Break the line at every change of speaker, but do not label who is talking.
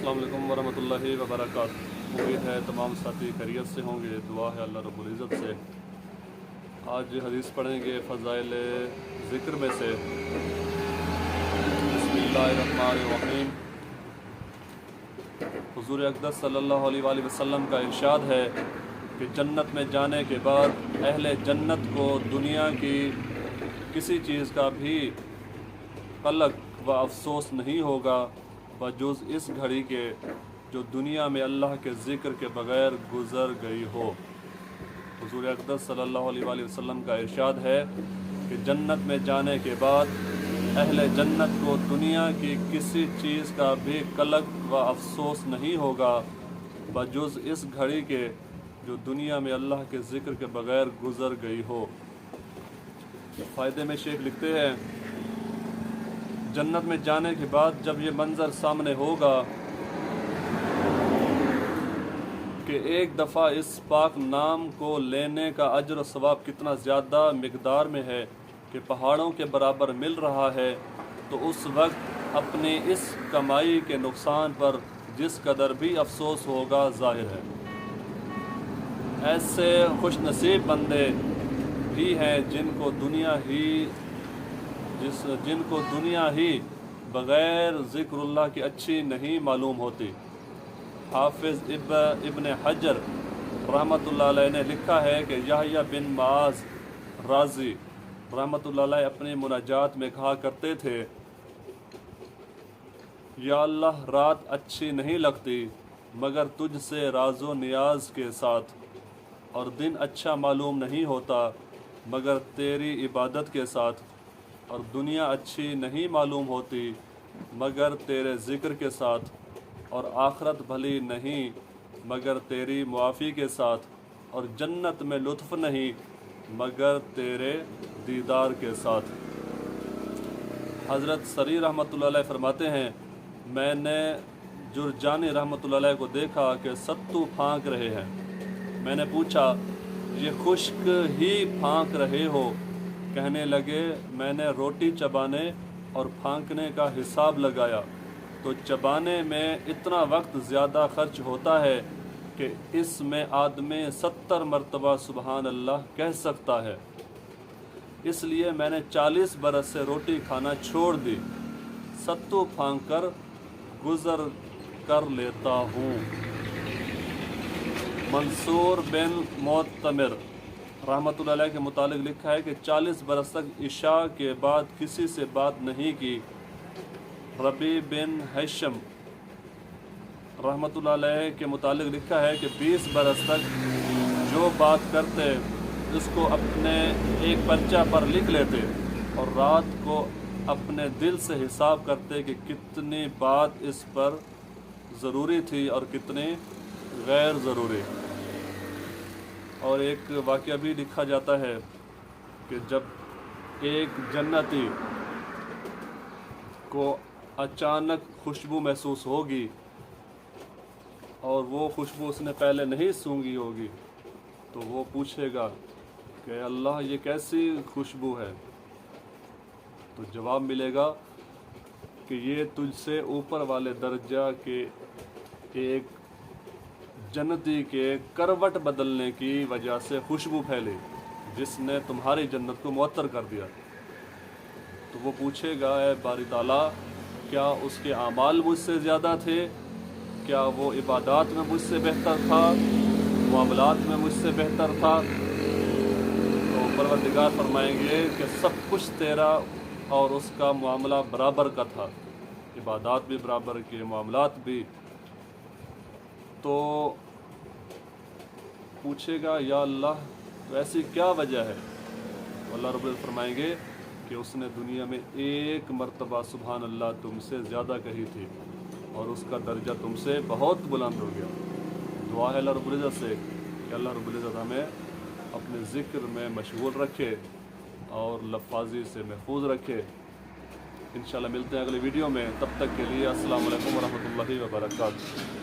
अस्सलाम वालेकुम वरहमतुल्लाहि वबरकातुहू। उम्मीद है तमाम साथी खैरियत से होंगे। दुआ है अल्लाह रब्बुल इज़्ज़त से। आज हदीस पढ़ेंगे फ़ज़ाइल ज़िक्र में से। बिस्मिल्लाहिर्रहमानिर्रहीम। हुज़ूर अक़दस सल्लल्लाहु अलैहि वसल्लम का इरशाद है कि जन्नत में जाने के बाद अहले जन्नत को दुनिया की किसी चीज़ का भी कलक व अफसोस नहीं होगा बजुज़ इस घड़ी के जो दुनिया में अल्लाह के ज़िक्र के बग़ैर गुज़र गई हो। हुज़ूर अक़दस सल्लल्लाहु अलैहि वसल्लम का इरशाद है कि जन्नत में जाने के बाद अहले जन्नत को दुनिया की किसी चीज़ का भी कलक व अफसोस नहीं होगा बजुज़ इस घड़ी के जो दुनिया में अल्लाह के ज़िक्र के बग़ैर गुज़र गई हो। फ़ायदे में शेख लिखते हैं, जन्नत में जाने के बाद जब ये मंज़र सामने होगा कि एक दफ़ा इस पाक नाम को लेने का अजर व सवाब कितना ज़्यादा मिक़दार में है कि पहाड़ों के बराबर मिल रहा है, तो उस वक्त अपनी इस कमाई के नुकसान पर जिस कदर भी अफसोस होगा ज़ाहिर है। ऐसे खुशनसीब बंदे ही हैं जिनको दुनिया ही बग़ैर ज़िक्रुल्लाह की अच्छी नहीं मालूम होती। हाफिज़ इब्न हजर रहमतुल्लाह अलैह ने लिखा है कि याहया बिन माज़ राज़ी रहमतुल्लाह अलैह अपनी मुनाजात में कहा करते थे, या अल्लाह रात अच्छी नहीं लगती मगर तुझसे राज़ो नियाज के साथ, और दिन अच्छा मालूम नहीं होता मगर तेरी इबादत के साथ, और दुनिया अच्छी नहीं मालूम होती मगर तेरे ज़िक्र के साथ, और आखरत भली नहीं मगर तेरी मुआफ़ी के साथ, और जन्नत में लुत्फ़ नहीं मगर तेरे दीदार के साथ। हज़रत सरी रहमतुल्लाह अलैह फरमाते हैं, मैंने जुरजानी रहमतुल्लाह अलैह को देखा कि सत्तू फाँक रहे हैं। मैंने पूछा, ये खुश्क ही फाँक रहे हो? कहने लगे, मैंने रोटी चबाने और फाँकने का हिसाब लगाया तो चबाने में इतना वक्त ज़्यादा खर्च होता है कि इसमें आदमी 70 मरतबा सुबहान अल्लाह कह सकता है। इसलिए मैंने 40 बरस से रोटी खाना छोड़ दी, सत्तू फाँक कर गुज़र कर लेता हूँ। मंसूर बिन मोतमिर रहमतुल्लाह अलैह के मुतालिक लिखा है कि 40 बरस तक इशा के बाद किसी से बात नहीं की। रबी बिन हैशम रहमतुल्लाह अलैह के मुतालिक लिखा है कि 20 बरस तक जो बात करते उसको अपने एक पर्चा पर लिख लेते और रात को अपने दिल से हिसाब करते कि कितनी बात इस पर ज़रूरी थी और कितनी गैर ज़रूरी। और एक वाक़या भी लिखा जाता है कि जब एक जन्नती को अचानक खुशबू महसूस होगी और वो खुशबू उसने पहले नहीं सूंघी होगी, तो वो पूछेगा कि अल्लाह ये कैसी खुशबू है? तो जवाब मिलेगा कि ये तुझसे ऊपर वाले दर्जा के एक जन्नती के करवट बदलने की वजह से खुशबू फैली जिसने तुम्हारी जन्नत को मुअत्तर कर दिया। तो वो पूछेगा, ऐ बारी ताला, क्या उसके आमाल मुझसे ज़्यादा थे? क्या वो इबादत में मुझसे बेहतर था? मामलात में मुझसे बेहतर था? तो परवरदिगार फरमाएंगे कि सब कुछ तेरा और उसका मामला बराबर का था, इबादत भी बराबर के, मामलात भी। तो पूछेगा, या अल्लाह तो ऐसी क्या वजह है? अल्लाह रब्बुल फरमाएंगे कि उसने दुनिया में एक मरतबा सुभान अल्लाह तुमसे ज़्यादा कही थी और उसका दर्जा तुमसे बहुत बुलंद हो गया। दुआ है अल्लाह रब्बुल इज़्ज़त से कि अल्लाह रब्बुल इज़्ज़त हमें अपने ज़िक्र में मशगूल रखे और लफ़ाज़ी से महफूज रखे। इंशाअल्लाह मिलते हैं अगले वीडियो में, तब तक के लिए अस्सलामु अलैकुम वरहमतुल्लाहि वबरकातुहू।